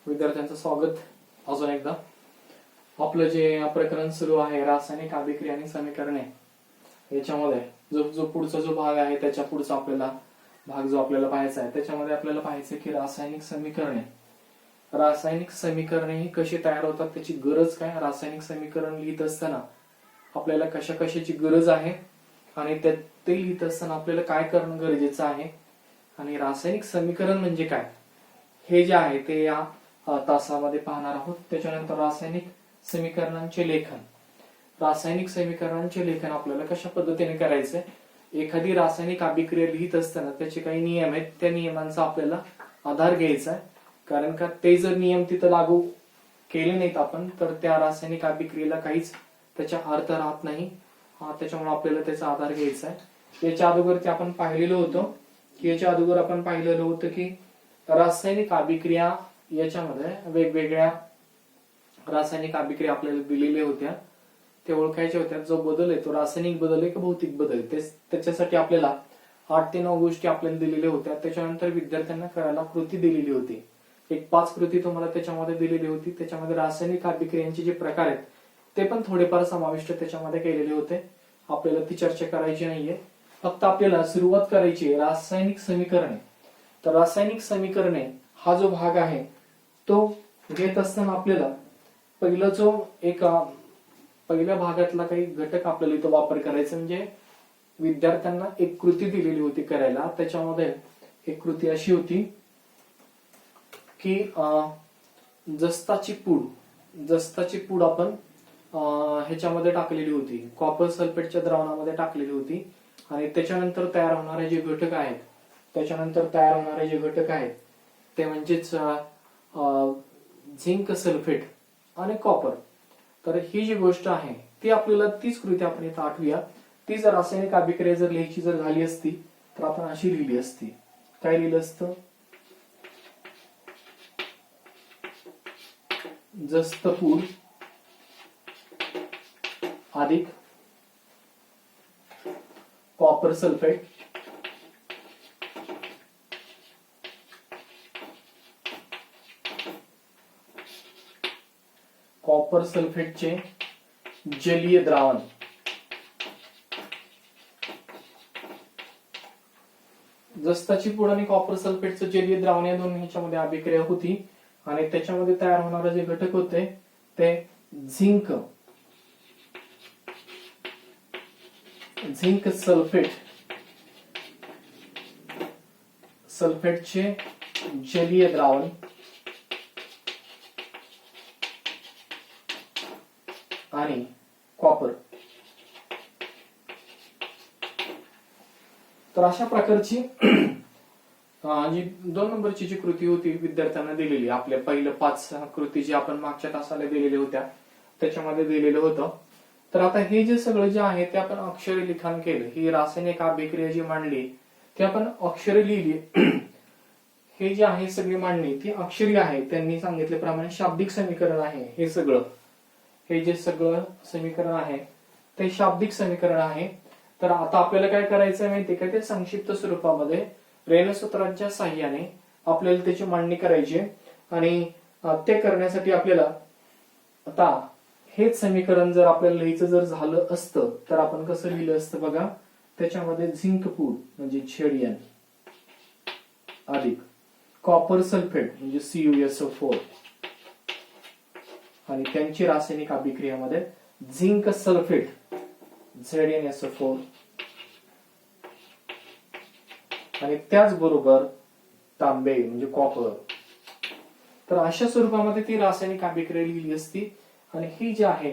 विद्यार्थ्यांचं स्वागत अजून एकदा. आपलं जे प्रकरण सुरू आहे रासायनिक अभिक्रिया आणि समीकरणे, याच्यामध्ये जो पुढचा जो भाग आहे त्याच्या पुढचा आपल्याला भाग जो आपल्याला पाहायचा आहे त्याच्यामध्ये आपल्याला पाहायचं की रासायनिक समीकरणे ही कशी तयार होतात, त्याची गरज काय, रासायनिक समीकरण लिहित असताना आपल्याला कशा कशाची गरज आहे आणि ते लिहित असताना आपल्याला काय करणं गरजेचं आहे आणि रासायनिक समीकरण म्हणजे काय हे जे आहे ते या तासामध्ये पाहणार आहोत. त्याच्यानंतर रासायनिक समीकरणांचे लेखन आपल्याला कशा पद्धतीने करायचंय, एखादी रासायनिक अभिक्रिया लिहित असताना त्याचे काही नियम आहेत, त्या नियमांचा आपल्याला आधार घ्यायचा आहे. कारण का ते जर नियम तिथं लागू केले नाहीत आपण तर त्या रासायनिक अभिक्रियेला काहीच त्याचा अर्थ राहत नाही. त्याच्यामुळे आपल्याला त्याचा आधार घ्यायचा आहे. याच्या अगोदर आपण पाहिलेलं होतं की रासायनिक अभिक्रिया याच्यामध्ये वेगवेगळ्या रासायनिक अभिक्रिया आपल्याला दिलेल्या होत्या, ते ओळखायच्या होत्या. जो बदल आहे तो रासायनिक बदल आहे की भौतिक बदल आहे, त्याच्यासाठी आपल्याला 8 ते 9 गोष्टी आपल्याला दिलेल्या होत्या. त्याच्यानंतर विद्यार्थ्यांना करायला कृती दिलेली होती, एक 5 कृती तुम्हाला त्याच्यामध्ये दिलेली होती. त्याच्यामध्ये रासायनिक अभिक्रियांचे जे प्रकार आहेत ते पण थोडेफार समाविष्ट त्याच्यामध्ये केलेले होते. आपल्याला ती चर्चा करायची नाहीये, फक्त आपल्याला सुरुवात करायची रासायनिक समीकरणे. तर रासायनिक समीकरणे हा जो भाग आहे तो घेत असताना आपल्याला पहिल्या भागातला काही घटक आपल्याला इथं वापर करायचा. म्हणजे विद्यार्थ्यांना एक कृती दिलेली होती करायला, त्याच्यामध्ये एक कृती अशी होती की जस्ताची पूड आपण ह्याच्यामध्ये टाकलेली होती, कॉपर सल्फेटच्या द्रावणामध्ये टाकलेली होती. आणि त्याच्यानंतर तयार होणारे जे घटक आहेत ते म्हणजेच झिंक सल्फेट आणि कॉपर. तर ही जी गोष्ट आहे ती आपल्याला तीच कृती आपण इथं आठवूया. ती जर रासायनिक अभिक्रिया जर लिहायची जर झाली असती तर आपण अशी लिहिली असती. काय लिहिलं असतं, जस्त पूड अधिक कॉपर सल्फेट कॉपर सल्फेटचे जलीय द्रावण. जस्ताची पूड आणि कॉपर सल्फेटचं जलीय द्रावण या दोन ह्याच्यामध्ये अभिक्रिया होती. आणि त्याच्यामध्ये तयार होणारे जे घटक होते ते झिंक सल्फेटचे जलीय द्रावण आणि कॉपर. तर अशा प्रकारची जी 2 नंबरची जी कृती होती विद्यार्थ्यांना दिलेली, आपल्या पहिल्या 5 कृती जी आपण मागच्या तासाला दिलेल्या होत्या त्याच्यामध्ये दिलेलं होतं. तर आता हे जे सगळं जे आहे ते आपण अक्षरे लिखाण केलं. ही रासायनिक अभिक्रिया जी मांडली ती आपण अक्षरे लिहिली. हे जे आहे सगळी मांडणी ती अक्षरी आहे. त्यांनी सांगितल्याप्रमाणे शाब्दिक समीकरण आहे. हे जे सगळं समीकरण आहे ते शाब्दिक समीकरण आहे. तर आता आपल्याला काय करायचं माहितीये का, ते संक्षिप्त स्वरूपामध्ये रेणसूत्रांच्या साह्याने आपल्याला त्याची मांडणी करायची. आणि ते करण्यासाठी आपल्याला आता हेच समीकरण जर आपल्याला लिहायचं जर झालं असतं तर आपण कसं लिहिलं असतं बघा. त्याच्यामध्ये झिंक पूड म्हणजे ZN अधिक कॉपर सल्फेट म्हणजे CuSO4 आणि त्यांची रासायनिक अभिक्रियामध्ये झिंक सल्फेट ZnSO4 आणि त्याचबरोबर तांबे म्हणजे कॉपर. तर अशा स्वरूपामध्ये ती रासायनिक अभिक्रिया लिहिली असती. आणि ही जे आहे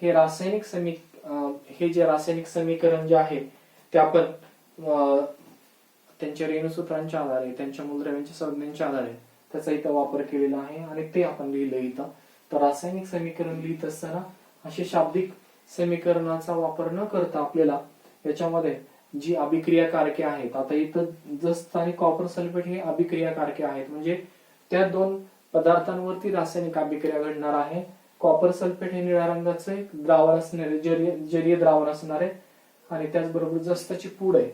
हे रासायनिक समीकरण जे आहे ते आपण त्यांच्या रेणुसूत्रांच्या आधारे, त्यांच्या मूलद्रव्यांच्या संज्ञांच्या आधारे त्याचा इथं वापर केलेला आहे आणि ते आपण लिहिलं इथं. तर रासायनिक समीकरण लिहित असताना असे शाब्दिक समीकरणाचा वापर न करता आपल्याला याच्यामध्ये जी अभिक्रिया कारके आहेत, आता इथं जस्त आणि कॉपर सल्फेट हे अभिक्रिया कारके आहेत, म्हणजे त्या 2 पदार्थांवरती रासायनिक अभिक्रिया घडणार आहे. कॉपर सल्फेट हे निळ्या रंगाचं एक द्रावण असणारे जलीय द्रावण असणार आहे आणि त्याचबरोबर जस्ताची पूड आहे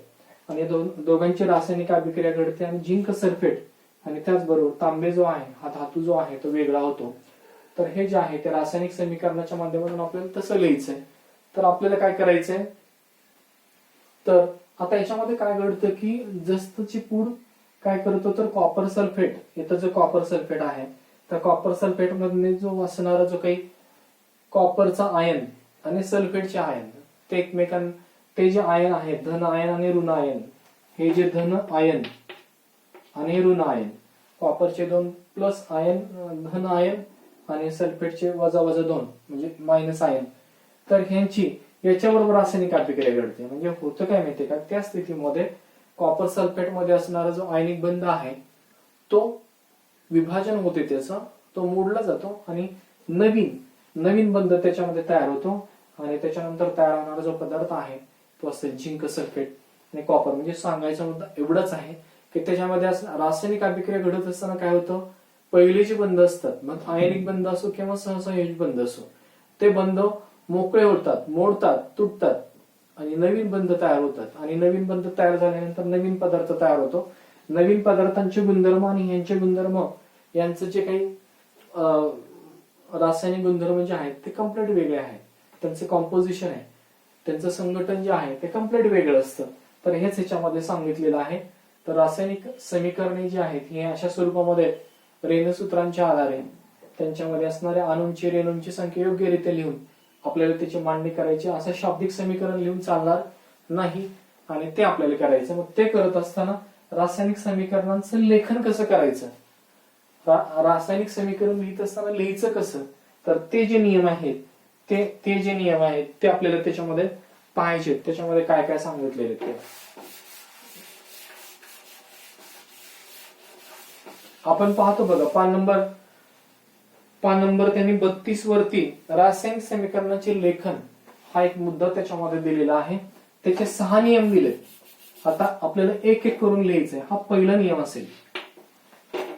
आणि दोघांची रासायनिक अभिक्रिया घडते. आणि झिंक सल्फेट आणि त्याचबरोबर तांबे जो आहे हा धातू जो आहे तो वेगळा होतो. तर हे जे आहे ते रासायनिक समीकरणाच्या माध्यमातून आपल्याला तसं लिहायचंय. तर आपल्याला काय करायचंय, तर आता याच्यामध्ये काय घडतं की जस्तची पूड काय करतो, तर कॉपर सल्फेट, इथं जो कॉपर सल्फेट आहे तर कॉपर सल्फेट मध्ये जो असणारा जो काही कॉपरचा आयन आणि सल्फेटचे आयन ते ते जे आयन आहे धन आयन आणि ऋण आयन, हे जे धन आयन आणि ऋण आयन, कॉपरचे 2 प्लस आयन धन आयन आणि सल्फेटचे वजा 2 म्हणजे मायनस आयन, तर ह्यांची याच्याबरोबर रासायनिक अभिक्रिया घडते. म्हणजे होतं काय माहितीये का, त्या स्थितीमध्ये कॉपर सल्फेट मध्ये असणारा जो आयनिक बंध आहे तो विभाजन होते, त्याचा तो मोडला जातो आणि नवीन बंध त्याच्यामध्ये तयार होतो. आणि त्याच्यानंतर तयार होणारा जो पदार्थ आहे तो असेल झिंक सल्फेट आणि कॉपर. म्हणजे सांगायचा मुद्दा एवढाच आहे की त्याच्यामध्ये रासायनिक अभिक्रिया घडत असताना काय होतं, पहिले जे बंध असतात मग आयनिक बंध असो किंवा सहसंयोजी बंध असो, ते बंध मोकळे होतात, मोडतात, तुटतात आणि नवीन बंध तयार होतात. आणि नवीन बंध तयार झाल्यानंतर नवीन पदार्थ तयार होतो. नवीन पदार्थांचे गुणधर्म आणि यांचे गुणधर्म यांचं जे काही रासायनिक गुणधर्म जे आहेत ते कम्प्लीट वेगळे आहेत. त्यांचे कॉम्पोजिशन आहे, त्यांचं संघटन जे आहे ते कम्प्लीट वेगळं असतं. तर हेच ह्याच्यामध्ये सांगितलेलं आहे. तर रासायनिक समीकरणे जी आहेत हे अशा स्वरूपामध्ये रेणूसूत्रांच्या आधारे त्यांच्यामध्ये असणाऱ्या अणूंची रेणूंची संख्या योग्यरित्या लिहून आपल्याला त्याची मांडणी करायची. असं शाब्दिक समीकरण लिहून चालणार नाही आणि ते आपल्याला करायचं. मग ते करत असताना रासायनिक समीकरणांचं लेखन कसं करायचं, रासायनिक समीकरण लिहित असताना लिहायचं कसं, तर ते जे नियम आहेत ते आपल्याला त्याच्यामध्ये पाहायचे. त्याच्यामध्ये काय काय सांगितलेले ते आपण पाहतो बघा. पान नंबर त्यांनी 32 वरती रासायनिक समीकरणाचे लेखन हा एक मुद्दा त्याच्यामध्ये दिलेला आहे. त्याचे 6 नियम दिले. आता आपल्याला एक एक करून लिहायचंय. हा पहिला नियम असेल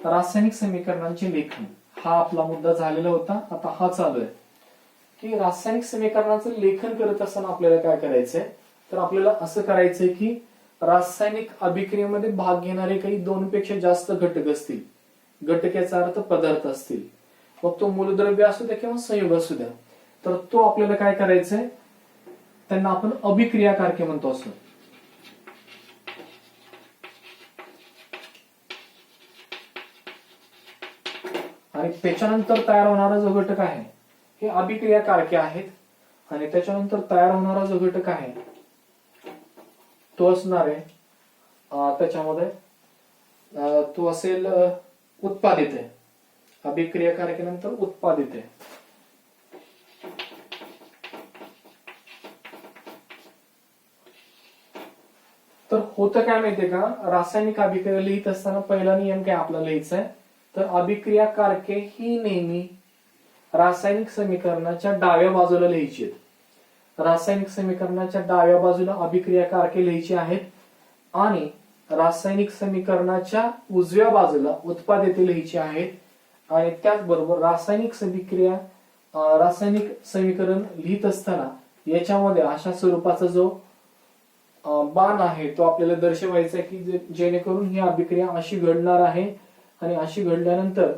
रासायनिक समीकरणांचे लेखन. हा आपला मुद्दा झालेला होता, आता हा चालू आहे की रासायनिक समीकरणाचं लेखन करत असताना आपल्याला काय करायचंय, तर आपल्याला असं करायचंय की रासायनिक अभिक्रियेमध्ये भाग घेणारे काही 2 पेक्षा जास्त घटक असतील, घटकाचा अर्थ पदार्थ असतील, मग तो मूलद्रव्य असू द्या किंवा संयुग असू द्या, तर तो आपल्याला काय करायचंय, त्यांना आपण अभिक्रियाकारके म्हणतो असं. आणि त्याच्यानंतर तयार होणारा जो घटक आहे हे अभिक्रियाकारके आहेत. आणि त्याच्यानंतर तयार होणारा जो घटक आहे तो असणार आहे त्याच्यामध्ये तो असेल उत्पादित आहे. अभिक्रियाकारकेनंतर उत्पादित आहे. तर होतं काय माहितीये का, रासायनिक अभिक्रिया लिहित असताना पहिला नियम काय आपला लिहायचा आहे, तर अभिक्रियाकारके ही नेहमी रासायनिक समीकरणाच्या डाव्या बाजूला लिहायची आहेत. रासायनिक समीकरणाच्या डाव्या बाजूला अभिक्रियाकारके लिहायची आहेत आणि रासायनिक समीकरणाच्या उजव्या बाजूला उत्पादिते लिहायची आहेत. आणि त्याचबरोबर रासायनिक समीकरण लिहित असताना याच्यामध्ये अशा स्वरूपाचा जो बाण आहे तो आपल्याला दर्शवायचा आहे की जेणेकरून ही अभिक्रिया अशी घडणार आहे आणि अशी घडल्यानंतर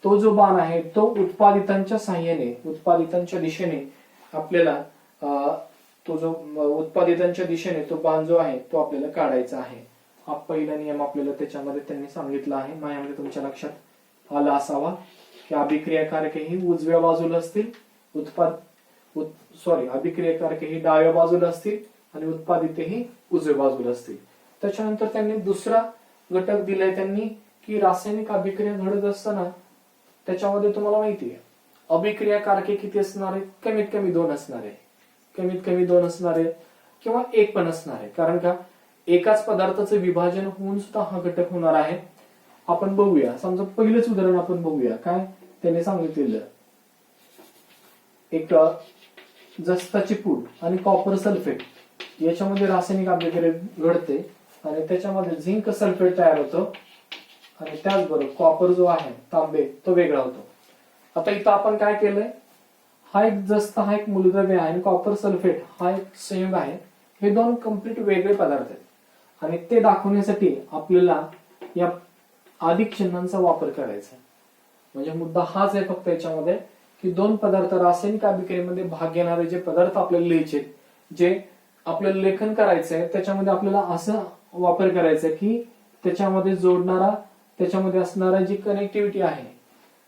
तो जो बाण आहे तो उत्पादितांच्या साह्याने, उत्पादितांच्या दिशेने आपल्याला तो जो उत्पादितांच्या दिशेने तो बाण जो आहे तो आपल्याला काढायचा आहे. हा पहिला नियम आपल्याला त्याच्यामध्ये त्यांनी सांगितला आहे. माझ्यामध्ये तुमच्या लक्षात आला असावा की अभिक्रियाकारके ही उजव्या बाजूला असतील, अभिक्रियाकारके ही डाव्या बाजूला असतील आणि उत्पादिते ही उजव्या बाजूला असतील. त्याच्यानंतर त्यांनी दुसरा घटक दिलाय त्यांनी की रासायनिक अभिक्रिया घडत असताना त्याच्यामध्ये तुम्हाला माहिती आहे अभिक्रियाकारके किती असणार आहे, कमीत कमी 2 असणार आहे, कमीत कमी 2 असणार आहे किंवा 1 पण असणार आहे. कारण का एकाच पदार्थाचं विभाजन होऊन सुद्धा हा घटक होणार आहे. आपण बघूया, समजा पहिलंच उदाहरण आपण बघूया. काय त्याने सांगितलेलं, एक जस्ताची पूड आणि कॉपर सल्फेट याच्यामध्ये रासायनिक अभिक्रिया घडते आणि त्याच्यामध्ये झिंक सल्फेट तयार होतं आणि त्याचबरोबर कॉपर जो आहे तांबे तो वेगळा होतो. आता इथं आपण काय केलंय, हा एक जस्त हा एक मूलद्रव्य आहे आणि कॉपर सल्फेट हा एक संयुग आहे. हे 2 कम्प्लीट वेगळे पदार्थ आहेत आणि ते दाखवण्यासाठी आपल्याला या अधिक चिन्हांचा वापर करायचा. म्हणजे मुद्दा हाच आहे फक्त याच्यामध्ये की दोन पदार्थ रासायनिक अभिक्रियेमध्ये भाग घेणारे जे पदार्थ आपल्याला लिहायचे, जे आपल्याला लेखन करायचंय, त्याच्यामध्ये आपल्याला असं वापर करायचा की त्याच्यामध्ये जोडणारा, त्याच्यामध्ये असणारा जी कनेक्टिव्हिटी आहे,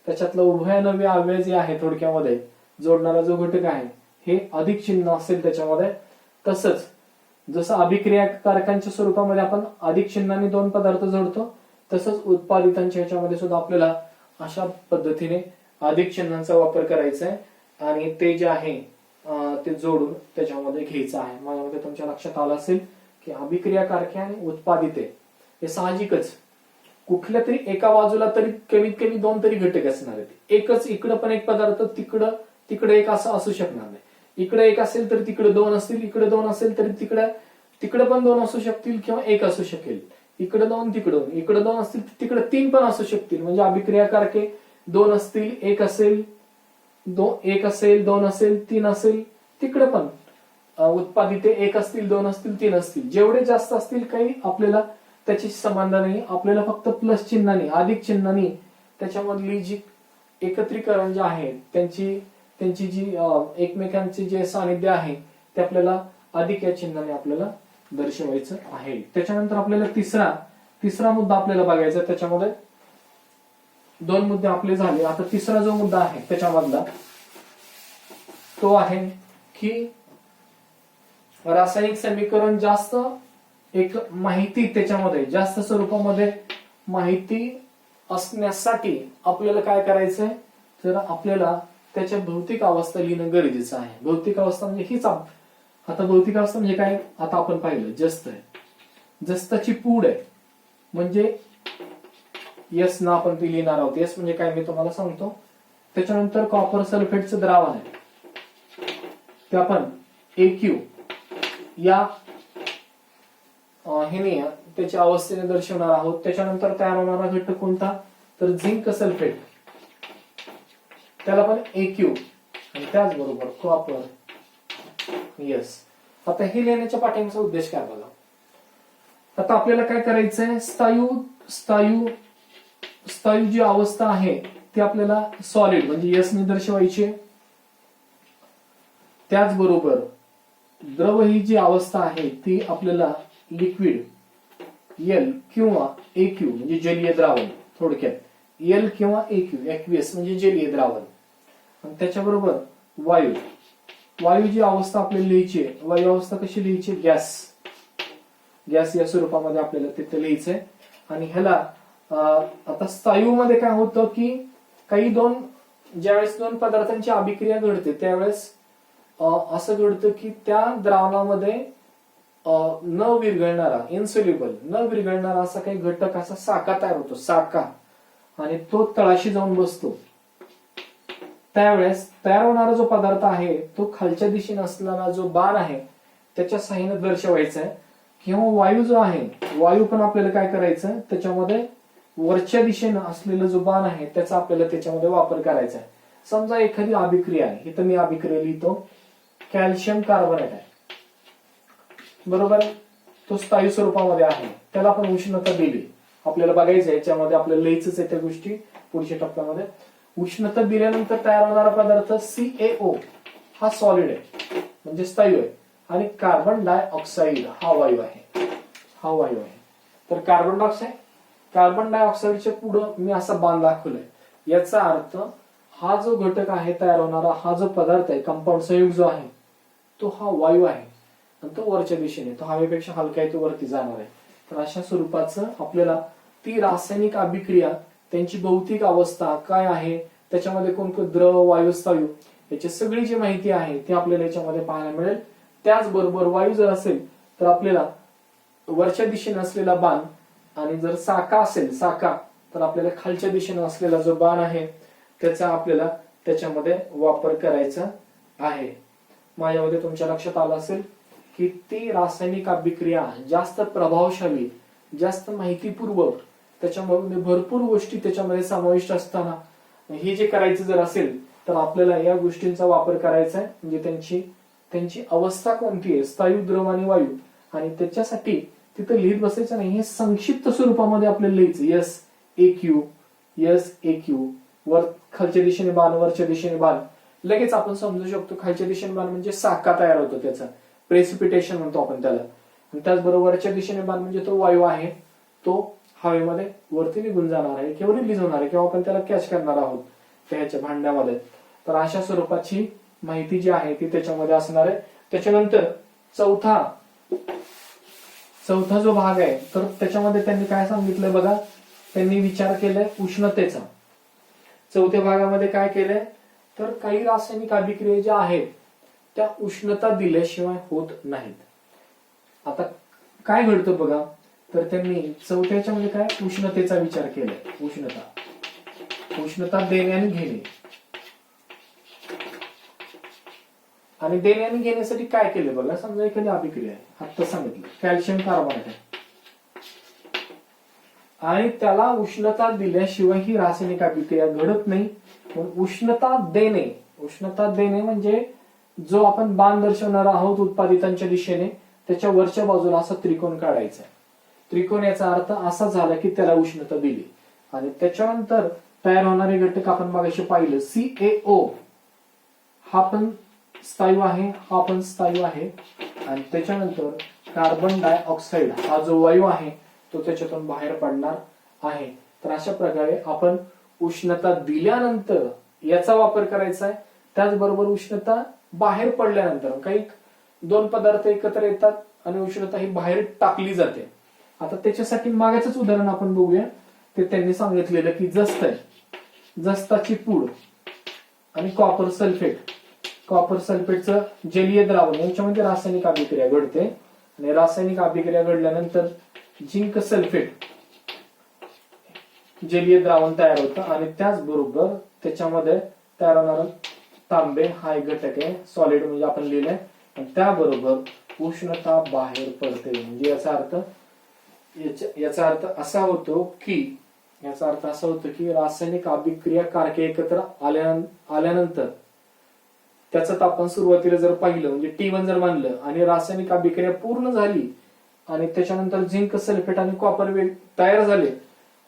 त्याच्यातलं उभयनवी अव्यय जे आहे, थोडक्यामध्ये जोडणारा जो घटक आहे हे अधिक चिन्ह असेल त्याच्यामध्ये. तसंच जसं अभिक्रियाकारकांच्या स्वरूपामध्ये आपण अधिक चिन्हाने दोन पदार्थ जोडतो, तसंच उत्पादितांच्या ह्याच्यामध्ये सुद्धा आपल्याला अशा पद्धतीने अधिक चिन्हांचा वापर करायचा आहे आणि ते जे आहे ते जोडून त्याच्यामध्ये घ्यायचं आहे. माझ्यामध्ये तुमच्या लक्षात आलं असेल की अभिक्रियाकारके आणि उत्पादिते हे साहजिकच कुठल्या तरी एका बाजूला तरी कमीत कमी दोन तरी घटक असणार आहेत. एकच इकडं पण एक पदार्थ, तिकडे एक असं असू शकणार नाही. इकडे एक असेल तर तिकडे दोन असतील, इकडे दोन असेल तर तिकडे पण दोन असू शकतील किंवा एक असू शकेल. इकडे दोन इकडे दोन असतील तिकडे तीन पण असू शकतील. म्हणजे अभिक्रियाकारके दोन असतील, एक असेल, एक असेल, दोन असेल, तीन असेल. तिकडे पण उत्पादिते एक असतील, दोन असतील, तीन असतील. जेवढे जास्त असतील काही आपल्याला त्याची संबंध नाही. आपल्याला फक्त प्लस चिन्हाने, अधिक चिन्हाने त्याच्यामधली जी एकत्रीकरण जे आहे त्यांची जी एकमेकांचे जे सानिध्य आहे ते आपल्याला अधिक या चिन्हाने आपल्याला दर्शवायचं आहे. त्याच्यानंतर आपल्याला तिसरा मुद्दा आपल्याला बघायचा. त्याच्यामध्ये दोन मुद्दे आपले झाले. आता तिसरा जो मुद्दा आहे त्याच्यामधला तो आहे की रासायनिक समीकरण जास्त एक माहिती, त्याच्यामध्ये जास्त स्वरूपामध्ये माहिती असण्यासाठी आपल्याला काय करायचंय, तर आपल्याला त्याच्या भौतिक अवस्था लिहिणं गरजेचं आहे. भौतिक अवस्था म्हणजे हीच. आता भौतिक अवस्था म्हणजे काय, आता आपण पाहिलं जस्त आहे, जस्ताची पूड आहे, म्हणजे यस ना आपण ती लिहिणार आहोत. यस म्हणजे काय मी तुम्हाला सांगतो. त्याच्यानंतर कॉपर सल्फेटचं द्रावण आहे, ते आपण AQ या हे त्याच्या अवस्थेने दर्शवणार आहोत. त्याच्यानंतर तयार होणारा घटक कोणता, तर झिंक सल्फेट, त्याला पण AQ, आणि त्याचबरोबर कॉपर यस. आता हे लिहिण्याच्या पाठीमागचा उद्देश काय बघा. आता आपल्याला काय करायचंय, स्थायू जी अवस्था आहे ती आपल्याला सॉलिड म्हणजे यस ने दर्शवायची. त्याचबरोबर द्रव ही जी अवस्था आहे ती आपल्याला लिक्विड L किंवा AQ म्हणजे जलीय द्रावण, थोडक्यात L किंवा AQ एक्वियस म्हणजे जलीय द्रावण. आणि त्याच्याबरोबर वायू जी अवस्था आपल्याला लिहायची आहे, वायू अवस्था कशी लिहायची, गॅस या स्वरूपामध्ये आपल्याला तिथे लिहायचंय. आणि ह्याला आता स्थायू मध्ये काय होतं की ज्यावेळेस दोन पदार्थांची अभिक्रिया घडते त्यावेळेस असं घडतं की त्या द्रावणामध्ये न विरघळणारा, इन्सोल्युबल न विरघळणारा असा काही घटक, असा साका तयार होतो, साका, आणि तो तळाशी जाऊन बसतो. त्यावेळेस तयार होणारा जो पदार्थ आहे तो खालच्या दिशेने असणारा जो बाण आहे त्याच्या साहाय्याने दर्शवायचा आहे. किंवा वायू जो आहे, वायू पण आपल्याला काय करायचं, त्याच्यामध्ये वरच्या दिशेनं असलेला जो बाण आहे त्याचा आपल्याला त्याच्यामध्ये वापर करायचा आहे. समजा एखादी अभिक्रिया आहे, इथं मी अभिक्रिया लिहितो, कॅल्शियम कार्बोनेट आहे, बरोबर. तो स्थायू स्वरूपामध्ये आहे, त्याला आपण उष्णता दिली, आपल्याला बघायचं आहे याच्यामध्ये आपल्याला लिहायचंच आहे त्या गोष्टी पुढच्या टप्प्यामध्ये. उष्णता दिल्यानंतर तयार होणारा पदार्थ CaO हा सॉलिड आहे म्हणजे स्थायू आहे, आणि कार्बन डायऑक्साईड हा वायू आहे. तर कार्बन डायऑक्साईडच्या पुढं मी असा बाण दाखवलाय. याचा अर्थ हा जो घटक आहे तयार होणारा, हा जो पदार्थ आहे, कंपाऊंड संयुग जो आहे तो हा वायू आहे, आणि तो वरच्या दिशेने, तो हवेपेक्षा हलका आहे, तो वरती जाणार आहे. तर अशा स्वरूपाचं आपल्याला ती रासायनिक अभिक्रिया, त्यांची भौतिक अवस्था काय आहे, त्याच्यामध्ये कोणकोण द्रव, वायू, स्थायू याची सगळी जी माहिती आहे ती आपल्याला याच्यामध्ये पाहायला मिळेल. त्याचबरोबर वायू जर असेल तर आपल्याला वरच्या दिशेने असलेला बाण, आणि जर साका असेल तर आपल्याला खालच्या दिशेने असलेला जो बाण आहे त्याचा आपल्याला त्याच्यामध्ये वापर करायचा आहे. माझ्यामध्ये तुमच्या लक्षात आलं असेल की ती रासायनिक अभिक्रिया जास्त प्रभावशाली, जास्त माहितीपूर्वक, त्याच्यामध्ये भरपूर गोष्टी त्याच्यामध्ये समाविष्ट असताना हे जे करायचं जर असेल तर आपल्याला या गोष्टींचा वापर करायचा आहे. म्हणजे त्यांची अवस्था कोणती आहे, स्थायू, द्रव आणि वायू, आणि त्याच्यासाठी तिथं लिहित बसायचं नाही, हे संक्षिप्त स्वरूपामध्ये आपल्याला लिहायचं. यस AQ, SAQ, वर खालच्या दिशेने बाण, वरच्या दिशेने बाण. लगेच आपण समजू शकतो खालच्या दिशेने बाण म्हणजे साका तयार होतो, त्याचा प्रेसिपिटेशन म्हणतो आपण त्याला. आणि त्याचबरोबर वरच्या दिशेने बाण म्हणजे तो वायू आहे, तो हवेमध्ये वरती निघून जाणार आहे किंवा रिलीज होणार आहे किंवा आपण त्याला कॅच करणार आहोत त्याच्या भांड्यामध्ये. तर अशा स्वरूपाची माहिती जी आहे ती त्याच्यामध्ये असणार आहे. त्याच्यानंतर चौथा जो भाग आहे तर त्याच्यामध्ये त्यांनी काय सांगितलंय बघा, त्यांनी विचार केलाय उष्णतेचा. चौथ्या भागामध्ये काय केलंय तर काही रासायनिक अभिक्रिया ज्या आहेत त्या उष्णता दिल्याशिवाय होत नाहीत. आता काय घडतं बघा, तर त्यांनी चौथ्याच्या मध्ये काय उष्णतेचा विचार केलाय. उष्णता देणे आणि घेणे. आणि देणे आणि घेण्यासाठी काय केलं बघा, समजा एखादी अभिक्रिया आहे, आता सांगितलं कॅल्शियम कार्बोनेट आहे आणि त्याला उष्णता दिल्याशिवाय ही रासायनिक अभिक्रिया घडत नाही. उष्णता देणे म्हणजे जो आपण बाण दर्शवणार आहोत उत्पादितांच्या दिशेने, त्याच्या वरच्या बाजूला असा त्रिकोण काढायचा. त्रिकोण याचा अर्थ असा झाला की त्याला उष्णता दिली. आणि त्याच्यानंतर तयार होणारे घटक आपण मागाशी पाहिलं, CaO हा पण स्थायू आहे, हा पण स्थायू आहे. आणि त्याच्यानंतर कार्बन डायऑक्साईड हा जो वायू आहे तो त्याच्यातून बाहेर पडणार आहे. तर अशा प्रकारे आपण उष्णता दिल्यानंतर याचा वापर करायचा आहे. त्याचबरोबर उष्णता बाहेर पडल्यानंतर काही दोन पदार्थ एकत्र येतात आणि उष्णता ही बाहेर टाकली जाते. आता त्याच्यासाठी मागाचंच उदाहरण आपण बघूया. ते त्यांनी सांगितलेलं की जस्त आहे, जस्ताची पूड आणि कॉपर सल्फेटचं जलीय द्रावण यांच्यामध्ये रासायनिक अभिक्रिया घडते. आणि रासायनिक अभिक्रिया घडल्यानंतर झिंक सल्फेट जलीय द्रावण तयार होतं आणि त्याचबरोबर त्याच्यामध्ये तयार होणारा तांबे हा एक घटक आहे, सॉलिड म्हणजे आपण लिहिलंय. आणि त्याबरोबर उष्णता बाहेर पडते. म्हणजे याचा अर्थ असा होतो की रासायनिक अभिक्रिया कारके एकत्र आल्यानंतर त्याचं तापमान सुरुवातीला जर पाहिलं म्हणजे T1 जर मानलं आणि रासायनिक अभिक्रिया पूर्ण झाली आणि त्याच्यानंतर झिंक सल्फेट आणि कॉपर तयार झाले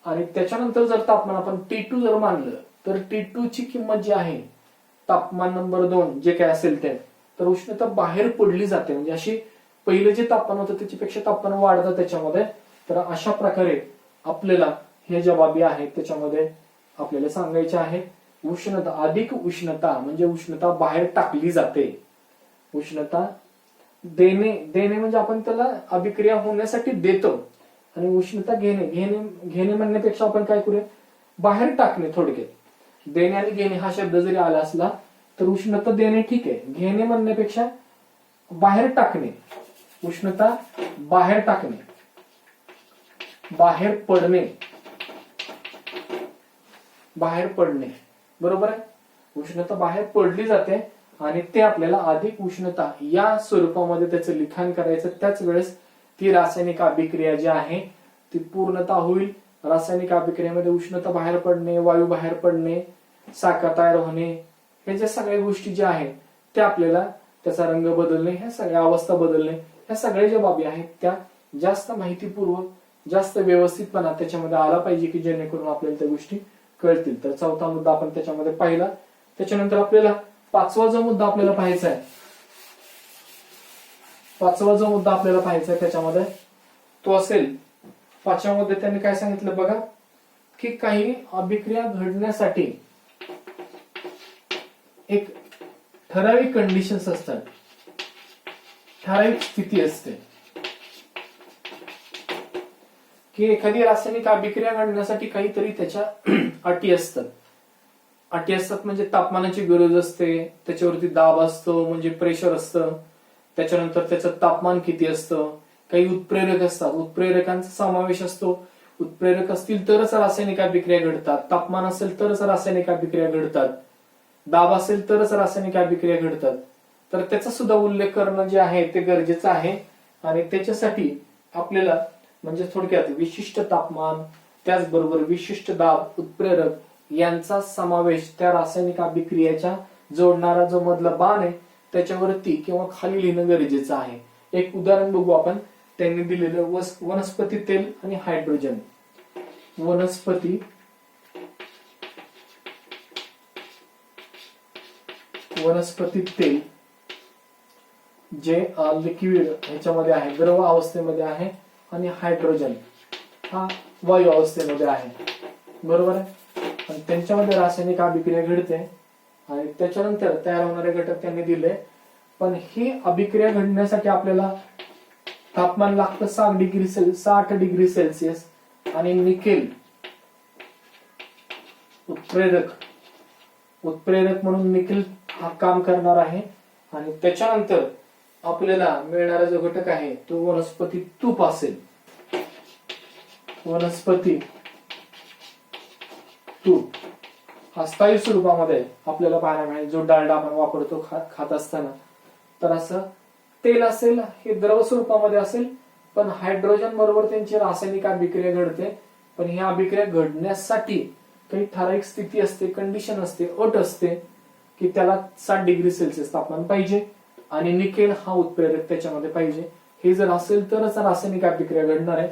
आणि त्याच्यानंतर जर तापमान आपण T2 जर मानलं तर T2 ची किंमत जी आहे तापमान नंबर 2 जे काय असेल ते, तर उष्णता बाहेर पडली जाते. म्हणजे अशी पहिलं जे तापमान होतं त्याच्यापेक्षा तापमान वाढतं त्याच्यामध्ये. तर अशा प्रकारे आपल्याला हे ज्या बाबी आहेत त्याच्यामध्ये आपल्याला सांगायचे आहे. अधिक उष्णता म्हणजे उष्णता बाहेर टाकली जाते. उष्णता देणे म्हणजे आपण त्याला अभिक्रिया होण्यासाठी देतो. आणि उष्णता घेणे म्हणण्यापेक्षा आपण काय करूया, बाहेर टाकणे. थोडक्यात देणे आणि घेणे हा शब्द जरी आला असला तर उष्णता देणे ठीक आहे, घेणे म्हणण्यापेक्षा बाहेर टाकणे, उष्णता बाहेर टाकणे, बाहेर पडणे बरोबर आहे. उष्णता बाहेर पडली जाते आणि ते आपल्याला अधिक उष्णता या स्वरूपामध्ये त्याचं लिखाण करायचं. त्याच वेळेस ती रासायनिक अभिक्रिया जी आहे ती पूर्णता होईल. रासायनिक अभिक्रियेमध्ये उष्णता बाहेर पडणे, वायू बाहेर पडणे, साखर तयार होणे, हे ज्या सगळ्या गोष्टी ज्या आहेत त्या आपल्याला त्याचा रंग बदलणे, ह्या सगळ्या अवस्था बदलणे, ह्या सगळ्या ज्या बाबी आहेत त्या जास्त माहितीपूर्वक, जास्त व्यवस्थितपणा त्याच्यामध्ये आला पाहिजे की जेणेकरून आपल्याला त्या गोष्टी कळतील. तर चौथा मुद्दा आपण त्याच्यामध्ये पाहिला. त्याच्यानंतर आपल्याला पाचवा जो मुद्दा आपल्याला पाहायचा आहे त्याच्यामध्ये तो असेल, पाचव्यामध्ये त्यांनी काय सांगितलं बघा की काही अभिक्रिया घडण्यासाठी एक ठराविक कंडिशन्स असतात, ठराविक स्थिती असते की एखादी रासायनिक अभिक्रिया घडण्यासाठी काहीतरी त्याच्या अटी असतात म्हणजे तापमानाची गरज असते, त्याच्यावरती दाब असतो म्हणजे प्रेशर असतं, त्याच्यानंतर त्याचं तापमान किती असतं, काही उत्प्रेरक असतात, उत्प्रेरकांचा समावेश असतो. उत्प्रेरक असतील तरच रासायनिक अभिक्रिया घडतात, तापमान असेल तरच रासायनिक अभिक्रिया घडतात, दाब असेल तरच रासायनिक अभिक्रिया घडतात. तर त्याचा सुद्धा उल्लेख करणं जे आहे ते गरजेचं आहे. आणि त्याच्यासाठी आपल्याला म्हणजे थोडक्यात विशिष्ट तापमान, त्याचबरोबर विशिष्ट दाब, उत्प्रेरक यांचा समावेश त्या रासायनिक अभिक्रियेच्या जोडणारा जो मधला बाण आहे त्याच्यावरती किंवा खाली लिहिणं गरजेचं आहे. एक उदाहरण बघू आपण. त्यांनी दिलेलं वनस्पती तेल आणि हायड्रोजन. वनस्पती तेल जे लिक्विड ह्याच्यामध्ये आहे, द्रव अवस्थेमध्ये आहे, आणि हायड्रोजन हा वायू अवस्थेमध्ये आहे, बरोबर आहे. आणि त्यांच्यामध्ये रासायनिक अभिक्रिया घडते आणि त्याच्यानंतर तयार होणारे घटक त्यांनी दिले. पण ही अभिक्रिया घडण्यासाठी आपल्याला तापमान लागतं 60 डिग्री सेल्सिअस आणि निकेल उत्प्रेरक म्हणून निकेल हा काम करणार आहे. आणि त्याच्यानंतर आपल्याला मिळणारा जो घटक आहे तो वनस्पती तूप असेल. वनस्पती तूप हा स्थायी स्वरूपामध्ये आपल्याला पाहायला मिळेल. जो डालडा आपण वापरतो खात असताना, तर असं तेल असेल, हे द्रव स्वरूपामध्ये असेल, पण हायड्रोजन बरोबर त्यांची रासायनिक अभिक्रिया घडते. पण ही अभिक्रिया घडण्यासाठी काही ठराविक स्थिती असते, कंडिशन असते, अट असते की त्याला 60 डिग्री सेल्सिअस तापमान पाहिजे आणि निकेल हा उत्प्रेरक त्याच्यामध्ये पाहिजे. हे जर असेल तरच रासायनिक अभिक्रिया घडणार आहे.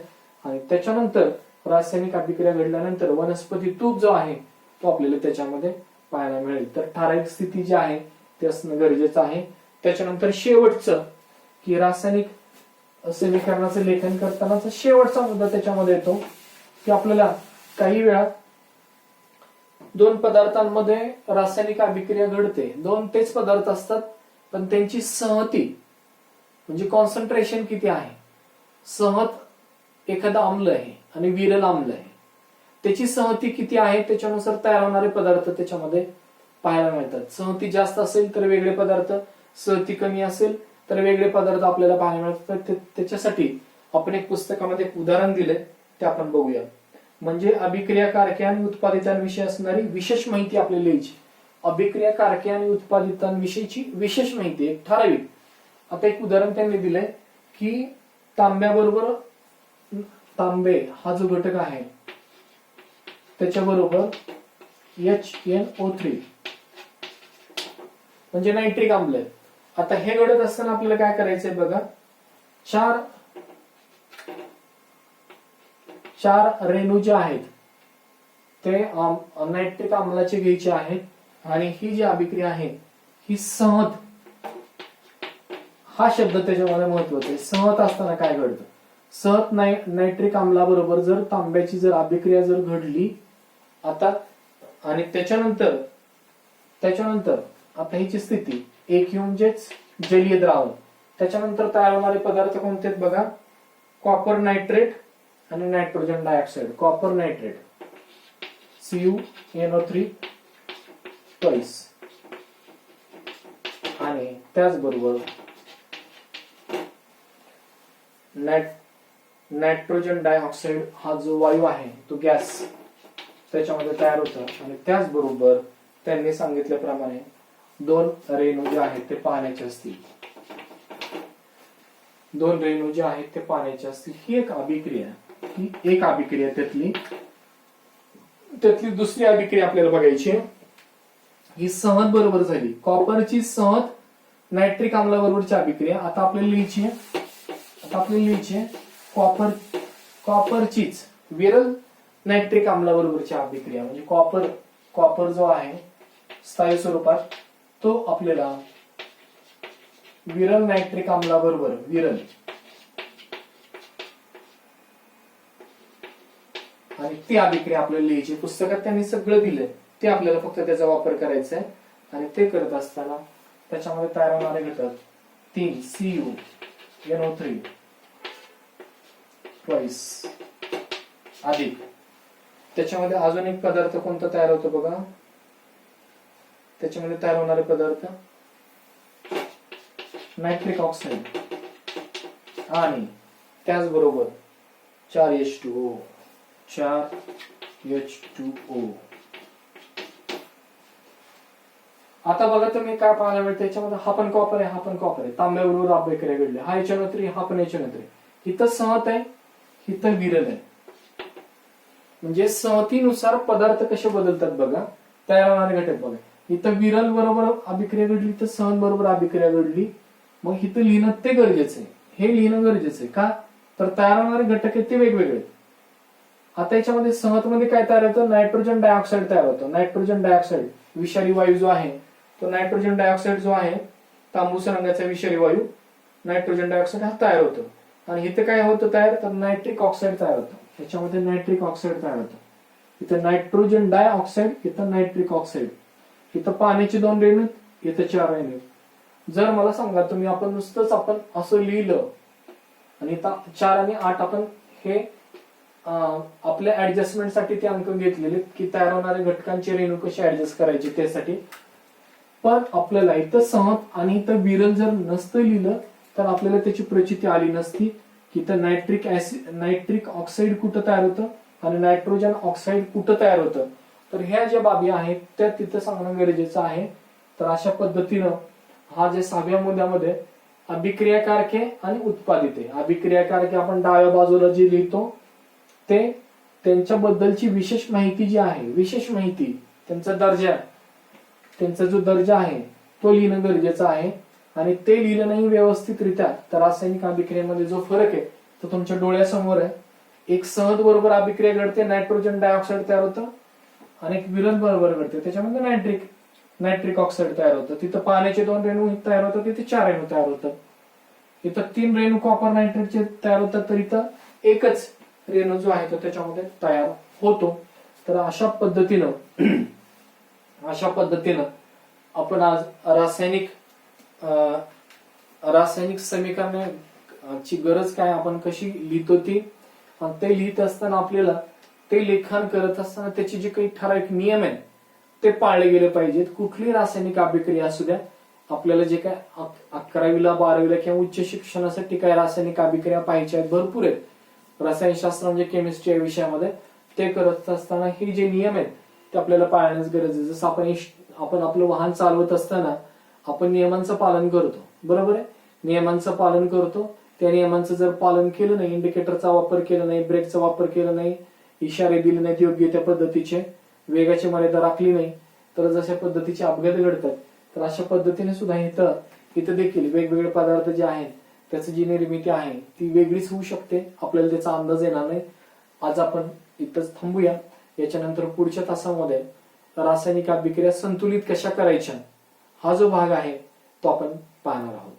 आणि त्याच्यानंतर रासायनिक अभिक्रिया घडल्यानंतर वनस्पती तूप जो आहे तो आपल्याला त्याच्यामध्ये पाहायला मिळेल. तर ठराविक स्थिती जी आहे ते असणं गरजेचं आहे. त्याच्यानंतर शेवटचं की रासायनिक समीकरणाचं लेखन करतानाचा शेवटचा मुद्दा त्याच्यामध्ये येतो की आपल्याला काही वेळा दोन पदार्थांमध्ये रासायनिक अभिक्रिया घडते. दोन तेच पदार्थ असतात, पण त्यांची सहती म्हणजे कॉन्सन्ट्रेशन किती आहे. सहत एखादा आम्ल आहे आणि विरल आम्ल आहे, त्याची सहती किती आहे त्याच्यानुसार तयार होणारे पदार्थ त्याच्यामध्ये पाहायला मिळतात. सहती जास्त असेल तर वेगळे पदार्थ, सहती कमी असेल तर वेगळे पदार्थ आपल्याला पाहायला मिळतात. त्याच्यासाठी आपण एक पुस्तकामध्ये एक उदाहरण दिले, ते आपण बघूया. म्हणजे अभिक्रिया कारके आणि उत्पादितांविषयी असणारी विशेष माहिती आपल्याला लिहायची. अभिक्रिया कारके आणि उत्पादितांविषयीची विशेष माहिती एक ठराविक. आता एक उदाहरण त्यांनी दिलंय की तांब्याबरोबर, तांबे हा जो घटक आहे त्याच्याबरोबर HNO3 म्हणजे नायट्रिक आम्ल आहे. आता हे घडत असताना आपल्याला काय करायचंय बघा, चार रेणू जे आहेत ते नायट्रिक आम्लाचे घ्यायचे आहेत. आणि ही जी अभिक्रिया आहे ही सहत, हा शब्द त्याच्यामध्ये महत्वाचा आहे. सहत असताना काय घडतं, सहत नायट्रिक आम्लाबरोबर जर तांब्याची जर अभिक्रिया जर घडली आता, आणि त्याच्यानंतर आता हीची स्थिती एक म्हणजेच जलीय द्रावण, त्याच्यानंतर तयार होणारे पदार्थ कोणते आहेत बघा, कॉपर नायट्रेट आणि nitrogen dioxide. Copper nitrate CuNO3 twice, आणि त्याचबरोबर नायट्रोजन डायऑक्साइड हा जो वायू आहे तो गॅस त्याच्यामध्ये तयार होतो. आणि त्याचबरोबर त्यांनी सांगितल्याप्रमाणे दोन रेणू जे आहेत ते पाण्याचे असतील. दोन रेणू जे आहेत ते पाण्याचे असतील. ही एक अभिक्रिया त्यातली दुसरी अभिक्रिया आपल्याला बघायची. ही सहत बरोबर झाली, कॉपरची सहत नायट्रिक आम्लाबरोबरची अभिक्रिया. आता आपल्याला लिहायची कॉपरचीच विरल नायट्रिक आम्लाबरोबरची अभिक्रिया. म्हणजे कॉपर जो आहे स्थायी स्वरूपात तो आपल्याला विरल नायट्रिक आम्लाबरोबर, विरल आणि ती अभिक्रिया आपल्याला लिहायची. पुस्तकात त्यांनी सगळं दिलंय, ते आपल्याला फक्त त्याचा वापर करायचा आहे. आणि ते करत असताना त्याच्यामध्ये तयार होणारे घटक 3 CuNO3 ट्वाइस अधिक त्याच्यामध्ये अजून एक पदार्थ कोणता तयार होतो बघा, त्याच्यामध्ये तयार होणारे पदार्थ नायट्रिक ऑक्साइड आणि त्याचबरोबर 4H2O. आता बघा तुम्ही काय पाहायला मिळतं, त्याच्यामध्ये हा पण कॉपर आहे, हा पण कॉपर आहे, तांब्याबरोबर अभिक्रिया घडली. हा HNO3, हा पण HNO3. इथं सहत आहे, इथं विरल आहे. म्हणजे सहतीनुसार पदार्थ कसे बदलतात बघा, तयार होणारे घटक बघा. इथं विरल बरोबर अभिक्रिया घडली, तर सहन बरोबर अभिक्रिया घडली. मग इथं लिहिणं ते गरजेचं आहे, हे लिहिणं गरजेचं आहे. का तर तयार होणारे घटक आहेत ते वेगवेगळे. आता याच्यामध्ये सहतमध्ये काय तयार होतं, नायट्रोजन डायऑक्साईड तयार होतं. नायट्रोजन डायऑक्साईड विषारी वायू जो आहे तो नायट्रोजन डायऑक्साईड जो आहे तांबूस रंगाचा विषारी वायू नायट्रोजन डायऑक्साईड हा तयार होतो. आणि इथे काय होतं तयार, तर नायट्रिक ऑक्साईड तयार होतं. याच्यामध्ये नायट्रिक ऑक्साईड तयार होतं. इथं नायट्रोजन डायऑक्साईड, इथं नायट्रिक ऑक्साईड, इथं पाण्याचे 2 रेणू, इथं 4 रेणू. जर मला सांगा तुम्ही आपण नुसतंच आपण असं लिहिलं आणि इथं 4 आणि 8 आपण हे आपल्या ऍडजस्टमेंटसाठी ते अंक घेतलेले की तयार होणाऱ्या घटकांचे रेणू कसे ऍडजस्ट करायचे त्यासाठी. पण आपल्याला इथं सहत आणि इथं विरल जर नसतं लिहिलं तर आपल्याला त्याची प्रचिती आली नसती की इथं नायट्रिक ऑक्साईड कुठं तयार होतं आणि नायट्रोजन ऑक्साईड कुठं तयार होतं. तर ह्या ज्या बाबी आहेत त्या तिथं सांगणं गरजेचं आहे. तर अशा पद्धतीनं हा जे 6व्या मुद्द्यामध्ये अभिक्रियाकारके आणि उत्पादिते. अभिक्रियाकारके आपण डाव्या बाजूला जे लिहितो ते त्यांच्याबद्दलची विशेष माहिती जी आहे, विशेष माहिती, त्यांचा दर्जा, त्यांचा जो दर्जा आहे तो लिहिणं गरजेचं आहे. आणि ते लिहिलं नाही व्यवस्थितरित्या तर रासायनिक अभिक्रियेमध्ये जो फरक आहे तो तुमच्या डोळ्यासमोर आहे. एक सहद बरोबर अभिक्रिया घडते, नायट्रोजन डायऑक्साईड तयार होतं, आणि एक विरल बरोबर घडते त्याच्यामध्ये नायट्रिक ऑक्साईड तयार होतं. तिथं पाण्याचे 2 रेणू तयार होतात, तिथे 4 रेणू तयार होतात. इथं 3 रेणू कॉपर नायट्रेटचे तयार होतात, तर इथं एकच रेणू जो आहे तो त्याच्यामध्ये तयार होतो. तर अशा पद्धतीनं आपण आज रासायनिक समीकरणाची गरज काय, आपण कशी लिहितो ती, ते लिहित असताना आपल्याला ते लेखन करत असताना त्याचे जे काही ठराविक नियम आहेत ते पाळले गेले पाहिजेत. कुठली रासायनिक अभिक्रिया असू द्या, आपल्याला जे काय 11वीला 12वीला किंवा उच्च शिक्षणासाठी काय रासायनिक अभिक्रिया पाहिजे आहेत, भरपूर आहेत. रसायनशास्त्र म्हणजे केमिस्ट्री या विषयामध्ये ते करत असताना हे जे नियम आहेत ते आपल्याला पाळण्यास गरज आहे. जसं आपण आपलं वाहन चालवत असताना आपण नियमांचं पालन करतो, बरोबर आहे, नियमांचं पालन करतो. त्या नियमांचं जर पालन केलं नाही, इंडिकेटरचा वापर केला नाही, ब्रेकचा वापर केला नाही, इशारे दिले नाहीत योग्य त्या पद्धतीचे, वेगाची मर्यादा राखली नाही, तर जशा पद्धतीचे अपघात घडतात. तर अशा पद्धतीने सुद्धा इथं देखील वेगवेगळे पदार्थ जे आहेत त्याची जी निर्मिती आहे ती वेगळीच होऊ शकते, आपल्याला त्याचा अंदाज येणार नाही. आज आपण इथंच थांबूया. याच्यानंतर पुढच्या तासामध्ये रासायनिक अभिक्रिया संतुलित कशा करायच्या हा जो भाग आहे तो आपण पाहणार आहोत.